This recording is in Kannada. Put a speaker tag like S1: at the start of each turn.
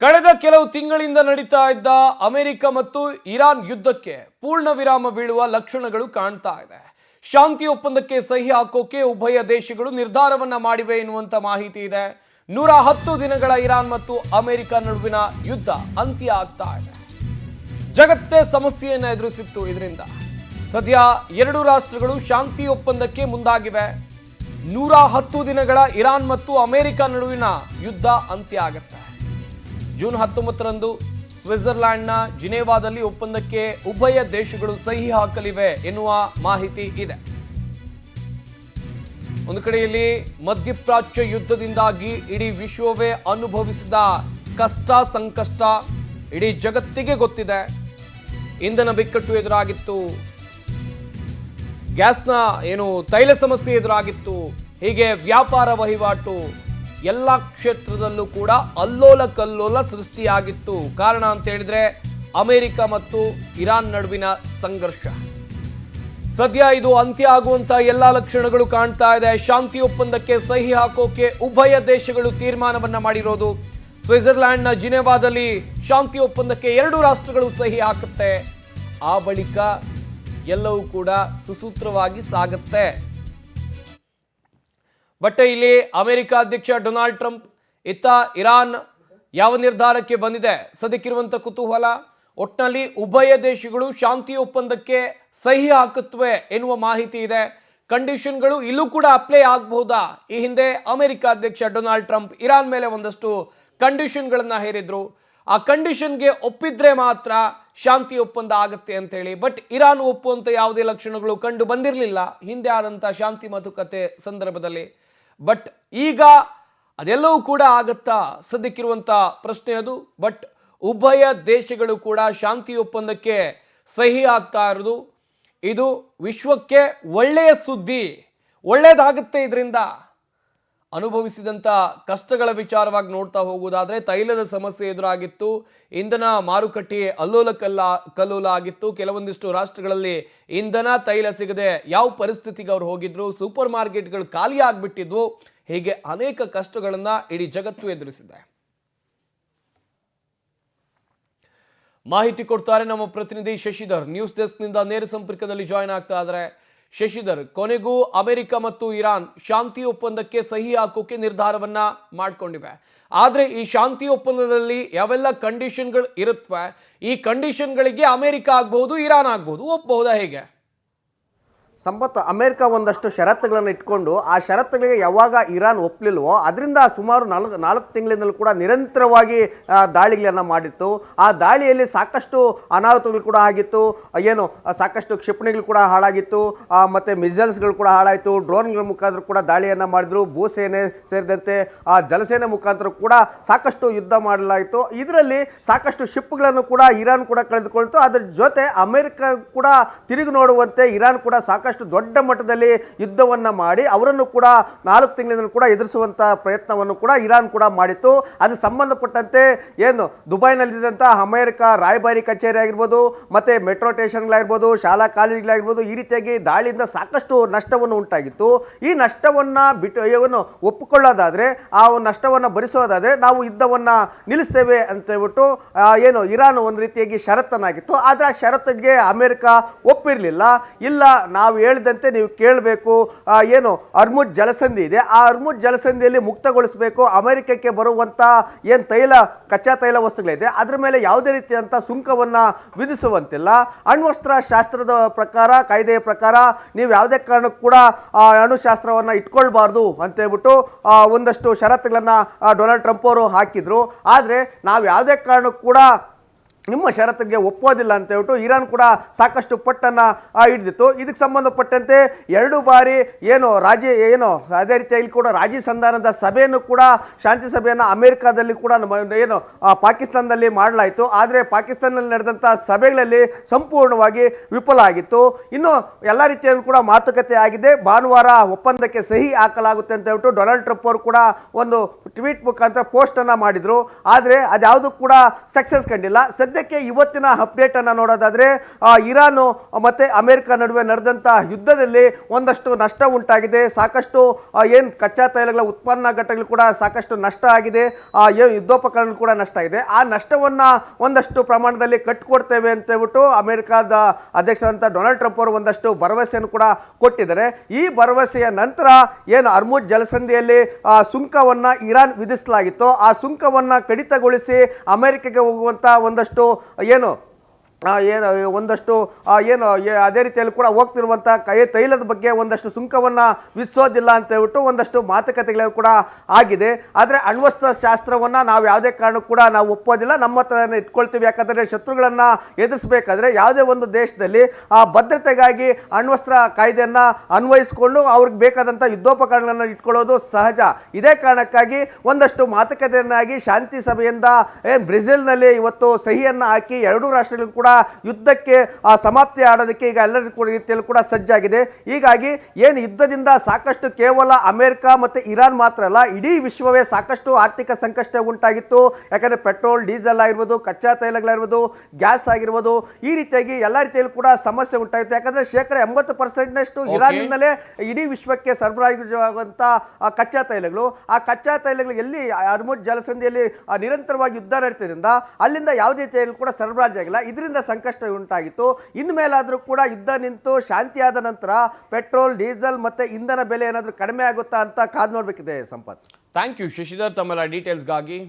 S1: ಕಳೆದ ಕೆಲವು ತಿಂಗಳಿಂದ ನಡೀತಾ ಇದ್ದ ಅಮೆರಿಕ ಮತ್ತು ಇರಾನ್ ಯುದ್ಧಕ್ಕೆ ಪೂರ್ಣ ವಿರಾಮ ಬೀಳುವ ಲಕ್ಷಣಗಳು ಕಾಣ್ತಾ ಇದೆ. ಶಾಂತಿ ಒಪ್ಪಂದಕ್ಕೆ ಸಹಿ ಹಾಕೋಕೆ ಉಭಯ ದೇಶಗಳು ನಿರ್ಧಾರವನ್ನ ಮಾಡಿವೆ ಎನ್ನುವಂತ ಮಾಹಿತಿ ಇದೆ. 110 ದಿನಗಳ ಇರಾನ್ ಮತ್ತು ಅಮೆರಿಕ ನಡುವಿನ ಯುದ್ಧ ಅಂತ್ಯ ಆಗ್ತಾ ಇದೆ. ಜಗತ್ತೇ ಸಮಸ್ಯೆಯನ್ನು ಎದುರಿಸಿತ್ತು. ಇದರಿಂದ ಸದ್ಯ ಎರಡು ರಾಷ್ಟ್ರಗಳು ಶಾಂತಿ ಒಪ್ಪಂದಕ್ಕೆ ಮುಂದಾಗಿವೆ. 110 ದಿನಗಳ ಇರಾನ್ ಮತ್ತು ಅಮೆರಿಕ ನಡುವಿನ ಯುದ್ಧ ಅಂತ್ಯ ಆಗುತ್ತೆ. ಜೂನ್ 19ರಂದು ಸ್ವಿಟ್ಜರ್ಲ್ಯಾಂಡ್ನ ಜಿನೇವಾದಲ್ಲಿ ಒಪ್ಪಂದಕ್ಕೆ ಉಭಯ ದೇಶಗಳು ಸಹಿ ಹಾಕಲಿವೆ ಎನ್ನುವ ಮಾಹಿತಿ ಇದೆ. ಒಂದು ಕಡೆಯಲ್ಲಿ ಮಧ್ಯಪ್ರಾಚ್ಯ ಯುದ್ಧದಿಂದಾಗಿ ಇಡೀ ವಿಶ್ವವೇ ಅನುಭವಿಸಿದ ಕಷ್ಟ ಸಂಕಷ್ಟ ಇಡೀ ಜಗತ್ತಿಗೆ ಗೊತ್ತಿದೆ. ಇಂಧನ ಬಿಕ್ಕಟ್ಟು ಎದುರಾಗಿತ್ತು, ಗ್ಯಾಸ್ನ ತೈಲ ಸಮಸ್ಯೆ ಎದುರಾಗಿತ್ತು. ಹೀಗೆ ವ್ಯಾಪಾರ ವಹಿವಾಟು ಎಲ್ಲ ಕ್ಷೇತ್ರದಲ್ಲೂ ಕೂಡ ಅಲ್ಲೋಲ ಕಲ್ಲೋಲ ಸೃಷ್ಟಿಯಾಗಿತ್ತು. ಕಾರಣ ಅಂತ ಹೇಳಿದ್ರೆ ಅಮೆರಿಕ ಮತ್ತು ಇರಾನ್ ನಡುವಿನ ಸಂಘರ್ಷ. ಸದ್ಯ ಇದು ಅಂತ್ಯ ಆಗುವಂತ ಎಲ್ಲಾ ಲಕ್ಷಣಗಳು ಕಾಣ್ತಾ ಇದೆ. ಶಾಂತಿ ಒಪ್ಪಂದಕ್ಕೆ ಸಹಿ ಹಾಕೋಕೆ ಉಭಯ ದೇಶಗಳು ತೀರ್ಮಾನವನ್ನ ಮಾಡಿರೋದು. ಸ್ವಿಟ್ಜರ್ಲ್ಯಾಂಡ್ನ ಜಿನೆವಾದಲ್ಲಿ ಶಾಂತಿ ಒಪ್ಪಂದಕ್ಕೆ ಎರಡು ರಾಷ್ಟ್ರಗಳು ಸಹಿ ಹಾಕುತ್ತೆ. ಆ ಬಳಿಕ ಎಲ್ಲವೂ ಕೂಡ ಸುಸೂತ್ರವಾಗಿ ಸಾಗುತ್ತೆ. ಬಟ್ ಇಲ್ಲಿ ಅಮೆರಿಕ ಅಧ್ಯಕ್ಷ ಡೊನಾಲ್ಡ್ ಟ್ರಂಪ್, ಇತ್ತ ಇರಾನ್ ಯಾವ ನಿರ್ಧಾರಕ್ಕೆ ಬಂದಿದೆ ಸದ್ಯಕ್ಕಿರುವಂತ ಕುತೂಹಲ. ಒಟ್ಟಿನಲ್ಲಿ ಉಭಯ ದೇಶಗಳು ಶಾಂತಿ ಒಪ್ಪಂದಕ್ಕೆ ಸಹಿ ಹಾಕುತ್ತವೆ ಎನ್ನುವ ಮಾಹಿತಿ ಇದೆ. ಕಂಡೀಷನ್ಗಳು ಇಲ್ಲೂ ಕೂಡ ಅಪ್ಲೈ ಆಗಬಹುದಾ? ಈ ಹಿಂದೆ ಅಮೆರಿಕ ಅಧ್ಯಕ್ಷ ಡೊನಾಲ್ಡ್ ಟ್ರಂಪ್ ಇರಾನ್ ಮೇಲೆ ಒಂದಷ್ಟು ಕಂಡೀಷನ್ಗಳನ್ನ ಹೇರಿದ್ರು. ಆ ಕಂಡೀಷನ್ಗೆ ಒಪ್ಪಿದ್ರೆ ಮಾತ್ರ ಶಾಂತಿ ಒಪ್ಪಂದ ಆಗುತ್ತೆ ಅಂತೇಳಿ. ಬಟ್ ಇರಾನ್ ಒಪ್ಪುವಂತ ಯಾವುದೇ ಲಕ್ಷಣಗಳು ಕಂಡು ಬಂದಿರಲಿಲ್ಲ ಹಿಂದೆ ಆದಂತ ಶಾಂತಿ ಮಾತುಕತೆ ಸಂದರ್ಭದಲ್ಲಿ. ಬಟ್ ಈಗ ಅದೆಲ್ಲವೂ ಕೂಡ ಆಗತ್ತಾ ಸದ್ಯಕ್ಕಿರುವಂತ ಪ್ರಶ್ನೆ ಅದು. ಬಟ್ ಉಭಯ ದೇಶಗಳು ಕೂಡ ಶಾಂತಿ ಒಪ್ಪಂದಕ್ಕೆ ಸಹಿ ಆಗ್ತಾ ಇರೋದು ಇದು ವಿಶ್ವಕ್ಕೆ ಒಳ್ಳೆಯ ಸುದ್ದಿ. ಒಳ್ಳೆಯದಾಗುತ್ತೆ. ಇದರಿಂದ ಅನುಭವಿಸಿದಂಥ ಕಷ್ಟಗಳ ವಿಚಾರವಾಗಿ ನೋಡ್ತಾ ಹೋಗುವುದಾದ್ರೆ ತೈಲದ ಸಮಸ್ಯೆ ಎದುರಾಗಿತ್ತು, ಇಂಧನ ಮಾರುಕಟ್ಟೆ ಅಲ್ಲೋಲ ಕಲ್ಲೋಲ ಆಗಿತ್ತು. ಕೆಲವೊಂದಿಷ್ಟು ರಾಷ್ಟ್ರಗಳಲ್ಲಿ ಇಂಧನ ತೈಲ ಸಿಗದೆ ಯಾವ ಪರಿಸ್ಥಿತಿಗೆ ಅವ್ರು ಹೋಗಿದ್ರು, ಸೂಪರ್ ಮಾರ್ಕೆಟ್ಗಳು ಖಾಲಿ ಆಗಿಬಿಟ್ಟಿದ್ವು. ಹೀಗೆ ಅನೇಕ ಕಷ್ಟಗಳನ್ನ ಇಡೀ ಜಗತ್ತು ಎದುರಿಸಿದೆ. ಮಾಹಿತಿ ಕೊಡ್ತಾರೆ ನಮ್ಮ ಪ್ರತಿನಿಧಿ ಶಶಿಧರ್. ನ್ಯೂಸ್ ಡೆಸ್ಕ್ನಿಂದ ನೇರ ಸಂಪರ್ಕದಲ್ಲಿ ಜಾಯ್ನ್ ಆಗ್ತಾ ಇದ್ದಾರೆ. ಶಶಿಧರ್, ಕೊನೆಗೂ ಅಮೆರಿಕ ಮತ್ತು ಇರಾನ್ ಶಾಂತಿ ಒಪ್ಪಂದಕ್ಕೆ ಸಹಿ ಹಾಕೋಕೆ ನಿರ್ಧಾರವನ್ನ ಮಾಡ್ಕೊಂಡಿವೆ. ಆದ್ರೆ ಈ ಶಾಂತಿ ಒಪ್ಪಂದದಲ್ಲಿ ಯಾವೆಲ್ಲ ಕಂಡೀಷನ್ಗಳು ಇರುತ್ತವೆ, ಈ ಕಂಡೀಷನ್ಗಳಿಗೆ ಅಮೆರಿಕ ಆಗ್ಬಹುದು, ಇರಾನ್ ಆಗ್ಬಹುದು, ಒಪ್ಪಬಹುದಾ? ಹೇಗೆ
S2: ಸಂಪತ್, ಅಮೆರಿಕ ಒಂದಷ್ಟು ಷರತ್ತುಗಳನ್ನು ಇಟ್ಕೊಂಡು ಆ ಷರತ್ತುಗಳಿಗೆ ಯಾವಾಗ ಇರಾನ್ ಒಪ್ಪಲಿಲ್ವೋ ಅದರಿಂದ ಸುಮಾರು ನಾಲ್ಕು ತಿಂಗಳಿಂದಲೂ ಕೂಡ ನಿರಂತರವಾಗಿ ದಾಳಿಗಳನ್ನು ಮಾಡಿತ್ತು. ಆ ದಾಳಿಯಲ್ಲಿ ಸಾಕಷ್ಟು ಅನಾಹುತಗಳು ಕೂಡ ಆಗಿತ್ತು. ಸಾಕಷ್ಟು ಕ್ಷಿಪಣಿಗಳು ಕೂಡ ಹಾಳಾಗಿತ್ತು, ಮತ್ತು ಮಿಸೈಲ್ಸ್ಗಳು ಕೂಡ ಹಾಳಾಯಿತು. ಡ್ರೋನ್ಗಳ ಮುಖಾಂತರ ಕೂಡ ದಾಳಿಯನ್ನು ಮಾಡಿದ್ರು. ಭೂಸೇನೆ ಸೇರಿದಂತೆ ಜಲಸೇನೆ ಮುಖಾಂತರ ಕೂಡ ಸಾಕಷ್ಟು ಯುದ್ಧ ಮಾಡಲಾಯಿತು. ಇದರಲ್ಲಿ ಸಾಕಷ್ಟು ಶಿಪ್ಗಳನ್ನು ಕೂಡ ಇರಾನ್ ಕೂಡ ಕಳೆದುಕೊಳ್ತು. ಅದರ ಜೊತೆ ಅಮೆರಿಕ ಕೂಡ ತಿರುಗಿ ನೋಡುವಂತೆ ಇರಾನ್ ಕೂಡ ಸಾಕಷ್ಟು ದೊಡ್ಡ ಮಟ್ಟದಲ್ಲಿ ಯುದ್ಧವನ್ನು ಮಾಡಿ ಅವರನ್ನು ಕೂಡ 4 ತಿಂಗಳಿಂದ ಕೂಡ ಎದುರಿಸುವಂತ ಪ್ರಯತ್ನವನ್ನು ಕೂಡ ಇರಾನ್ ಕೂಡ ಮಾಡಿತ್ತು. ಅದು ಸಂಬಂಧಪಟ್ಟಂತೆ ದುಬೈನಲ್ಲಿದ್ದಂಥ ಅಮೆರಿಕ ರಾಯಭಾರಿ ಕಚೇರಿ ಆಗಿರ್ಬೋದು, ಮತ್ತೆ ಮೆಟ್ರೋ ಸ್ಟೇಷನ್ಗಳಾಗಿರ್ಬೋದು, ಶಾಲಾ ಕಾಲೇಜುಗಳಾಗಿರ್ಬೋದು, ಈ ರೀತಿಯಾಗಿ ದಾಳಿಯಿಂದ ಸಾಕಷ್ಟು ನಷ್ಟವನ್ನು ಉಂಟಾಗಿತ್ತು. ಈ ನಷ್ಟವನ್ನು ಒಪ್ಪಿಕೊಳ್ಳೋದಾದ್ರೆ, ಆ ನಷ್ಟವನ್ನು ಭರಿಸೋದಾದ್ರೆ ನಾವು ಯುದ್ಧವನ್ನು ನಿಲ್ಲಿಸ್ತೇವೆ ಅಂತ ಹೇಳ್ಬಿಟ್ಟು ಇರಾನ್ ಒಂದು ರೀತಿಯಾಗಿ ಷರತ್ತನ್ನಾಗಿತ್ತು. ಆದರೆ ಆ ಷರತ್ತಿಗೆ ಅಮೆರಿಕ ಒಪ್ಪಿರಲಿಲ್ಲ. ಇಲ್ಲ, ನಾವು ಹೇಳಿದಂತೆ ನೀವು ಕೇಳಬೇಕು, ಅರ್ಮುಜ್ ಜಲಸಂಧಿ ಇದೆ, ಆ ಅರ್ಮುಜ್ ಜಲಸಂಧಿಯಲ್ಲಿ ಮುಕ್ತಗೊಳಿಸಬೇಕು. ಅಮೆರಿಕಕ್ಕೆ ಬರುವಂತ ಕಚ್ಚಾ ತೈಲ ವಸ್ತುಗಳಿದೆ ಅದರ ಮೇಲೆ ಯಾವುದೇ ರೀತಿಯಂತ ಸುಂಕವನ್ನ ವಿಧಿಸುವಂತಿಲ್ಲ. ಅಣ್ವಸ್ತ್ರ ಶಾಸ್ತ್ರದ ಪ್ರಕಾರ, ಕಾಯ್ದೆಯ ಪ್ರಕಾರ ನೀವು ಯಾವುದೇ ಕಾರಣಕ್ಕೂ ಕೂಡ ಅಣುಶಾಸ್ತ್ರವನ್ನ ಇಟ್ಕೊಳ್ಬಾರ್ದು ಅಂತ ಹೇಳ್ಬಿಟ್ಟು ಒಂದಷ್ಟು ಷರತ್ತುಗಳನ್ನ ಡೊನಾಲ್ಡ್ ಟ್ರಂಪ್ ಅವರು ಹಾಕಿದ್ರು. ಆದರೆ ನಾವು ಯಾವುದೇ ಕಾರಣಕ್ಕೂ ಕೂಡ ನಿಮ್ಮ ಷರತ್ತಿಗೆ ಒಪ್ಪೋದಿಲ್ಲ ಅಂತ ಹೇಳ್ಬಿಟ್ಟು ಇರಾನ್ ಕೂಡ ಸಾಕಷ್ಟು ಪಟ್ಟನ್ನು ಹಿಡಿದಿತ್ತು. ಇದಕ್ಕೆ ಸಂಬಂಧಪಟ್ಟಂತೆ 2 ಬಾರಿ ಅದೇ ರೀತಿಯಾಗಿ ಕೂಡ ರಾಜಿ ಸಂಧಾನದ ಸಭೆಯನ್ನು ಕೂಡ, ಶಾಂತಿ ಸಭೆಯನ್ನು ಅಮೆರಿಕಾದಲ್ಲಿ ಕೂಡ ಪಾಕಿಸ್ತಾನದಲ್ಲಿ ಮಾಡಲಾಯಿತು. ಆದರೆ ಪಾಕಿಸ್ತಾನದಲ್ಲಿ ನಡೆದಂಥ ಸಭೆಗಳಲ್ಲಿ ಸಂಪೂರ್ಣವಾಗಿ ವಿಫಲ ಆಗಿತ್ತು. ಇನ್ನು ಎಲ್ಲ ರೀತಿಯಲ್ಲೂ ಕೂಡ ಮಾತುಕತೆ ಆಗಿದೆ. ಭಾನುವಾರ ಒಪ್ಪಂದಕ್ಕೆ ಸಹಿ ಹಾಕಲಾಗುತ್ತೆ ಅಂತ ಹೇಳ್ಬಿಟ್ಟು ಡೊನಾಲ್ಡ್ ಟ್ರಂಪ್ ಅವರು ಕೂಡ ಒಂದು ಟ್ವೀಟ್ ಮುಖಾಂತರ ಪೋಸ್ಟ್ ಅನ್ನ ಮಾಡಿದ್ರು. ಆದರೆ ಅದ್ಯಾವುದು ಕೂಡ ಸಕ್ಸಸ್ ಕಂಡಿಲ್ಲ. ಸದ್ಯ ಸದ್ಯಕ್ಕೆ ಇವತ್ತಿನ ಅಪ್ಡೇಟ್ ಅನ್ನ ನೋಡೋದಾದ್ರೆ ಇರಾನ್ ಮತ್ತೆ ಅಮೆರಿಕ ನಡುವೆ ನಡೆದಂತ ಯುದ್ಧದಲ್ಲಿ ಒಂದಷ್ಟು ನಷ್ಟ ಉಂಟಾಗಿದೆ. ಸಾಕಷ್ಟು ಏನ್ ಕಚ್ಚಾ ತೈಲಗಳ ಉತ್ಪನ್ನ ಘಟಕಗಳು ಕೂಡ ಸಾಕಷ್ಟು ನಷ್ಟ ಆಗಿದೆ. ಏನು ಯುದ್ಧೋಪಕರಣಗಳು ಕೂಡ ನಷ್ಟ ಆಗಿದೆ. ಆ ನಷ್ಟವನ್ನ ಒಂದಷ್ಟು ಪ್ರಮಾಣದಲ್ಲಿ ಕಟ್ಟಿಕೊಡ್ತೇವೆ ಅಂತ ಹೇಳ್ಬಿಟ್ಟು ಅಮೆರಿಕದ ಅಧ್ಯಕ್ಷರಂತ ಡೊನಾಲ್ಡ್ ಟ್ರಂಪ್ ಅವರು ಒಂದಷ್ಟು ಭರವಸೆಯನ್ನು ಕೂಡ ಕೊಟ್ಟಿದ್ದಾರೆ. ಈ ಭರವಸೆಯ ನಂತರ ಏನು ಅರ್ಮುಜ್ ಜಲಸಂಧಿಯಲ್ಲಿ ಸುಂಕವನ್ನ ಇರಾನ್ ವಿಧಿಸಲಾಗಿತ್ತು, ಆ ಸುಂಕವನ್ನ ಕಡಿತಗೊಳಿಸಿ ಅಮೆರಿಕಗೆ ಹೋಗುವಂತ ಒಂದಷ್ಟು ಅದೇ ರೀತಿಯಲ್ಲಿ ಕೂಡ ಹೋಗ್ತಿರುವಂಥ ತೈಲದ ಬಗ್ಗೆ ಒಂದಷ್ಟು ಸುಂಕವನ್ನು ವಿಧಿಸೋದಿಲ್ಲ ಅಂತ ಹೇಳ್ಬಿಟ್ಟು ಒಂದಷ್ಟು ಮಾತುಕತೆಗಳು ಕೂಡ ಆಗಿದೆ. ಆದರೆ ಅಣ್ವಸ್ತ್ರ ಶಾಸ್ತ್ರವನ್ನು ನಾವು ಯಾವುದೇ ಕಾರಣಕ್ಕೂ ಕೂಡ ನಾವು ಒಪ್ಪೋದಿಲ್ಲ, ನಮ್ಮ ಹತ್ರ ಇಟ್ಕೊಳ್ತೀವಿ. ಯಾಕಂದರೆ ಶತ್ರುಗಳನ್ನು ಎದುರಿಸಬೇಕಾದ್ರೆ ಯಾವುದೇ ಒಂದು ದೇಶದಲ್ಲಿ ಆ ಭದ್ರತೆಗಾಗಿ ಅಣ್ವಸ್ತ್ರ ಕಾಯ್ದೆಯನ್ನು ಅನ್ವಯಿಸಿಕೊಂಡು ಅವ್ರಿಗೆ ಬೇಕಾದಂಥ ಯುದ್ಧೋಪಕರಣಗಳನ್ನು ಇಟ್ಕೊಳ್ಳೋದು ಸಹಜ. ಇದೇ ಕಾರಣಕ್ಕಾಗಿ ಒಂದಷ್ಟು ಮಾತುಕತೆಯನ್ನಾಗಿ ಶಾಂತಿ ಸಭೆಯಿಂದ ಬ್ರೆಜಿಲ್ನಲ್ಲಿ ಇವತ್ತು ಸಹಿಯನ್ನು ಹಾಕಿ ಎರಡೂ ರಾಷ್ಟ್ರಗಳು ಕೂಡ ಯುದ್ಧಕ್ಕೆ ಸಮಾಪ್ತಿ ಆಡೋದಕ್ಕೆ ಈಗ ಎಲ್ಲರಿಗೂ ಕೂಡ ರೀತಿಯಲ್ಲಿ ಕೂಡ ಸಜ್ಜಾಗಿದೆ. ಹೀಗಾಗಿ ಏನು ಯುದ್ಧದಿಂದ ಸಾಕಷ್ಟು ಕೇವಲ ಅಮೆರಿಕ ಮತ್ತು ಇರಾನ್ ಮಾತ್ರ ಅಲ್ಲ, ಇಡೀ ವಿಶ್ವವೇ ಸಾಕಷ್ಟು ಆರ್ಥಿಕ ಸಂಕಷ್ಟ ಉಂಟಾಗಿತ್ತು. ಯಾಕಂದರೆ ಪೆಟ್ರೋಲ್, ಡೀಸೆಲ್ ಆಗಿರ್ಬೋದು, ಕಚ್ಚಾ ತೈಲಗಳಾಗಿರ್ಬೋದು, ಗ್ಯಾಸ್ ಆಗಿರ್ಬೋದು, ಈ ರೀತಿಯಾಗಿ ಎಲ್ಲ ರೀತಿಯಲ್ಲೂ ಕೂಡ ಸಮಸ್ಯೆ ಉಂಟಾಗಿತ್ತು. ಯಾಕಂದರೆ 80% ಇರಾನ್ನಿಂದಲೇ ಇಡೀ ವಿಶ್ವಕ್ಕೆ ಸರಬರಾಜುವಾಗುವಂಥ ಕಚ್ಚಾ ತೈಲಗಳು. ಆ ಕಚ್ಚಾ ತೈಲಗಳು ಎಲ್ಲಿ ಅರ್ಮುಜ್ ಜಲಸಂಧಿಯಲ್ಲಿ ನಿರಂತರವಾಗಿ ಯುದ್ಧ ನಡೀತಿದ್ರಿಂದ ಅಲ್ಲಿಂದ ಯಾವುದೇ ತೈಲ ಕೂಡ ಸರಬರಾಜಾಗಿಲ್ಲ. ಇದರಿಂದ ಸಂಕಷ್ಟ ಉಂಟಾಗಿತ್ತು. ಇನ್ಮೇಲಾದರೂ ಕೂಡ ಯುದ್ಧ ನಿಂತು ಶಾಂತಿಯಾದ ನಂತರ ಪೆಟ್ರೋಲ್, ಡೀಸೆಲ್ ಮತ್ತೆ ಇಂಧನ ಬೆಲೆ ಏನಾದರೂ ಕಡಿಮೆ ಆಗುತ್ತಾ ಅಂತ ಕಾದು ನೋಡಬೇಕಿದೆ ಸಂಪತ್.
S1: ಥ್ಯಾಂಕ್ ಯು ಶಶಿಧರ್ ತಮ್ಮೆಲ್ಲ ಡೀಟೇಲ್ಸ್ಗಾಗಿ.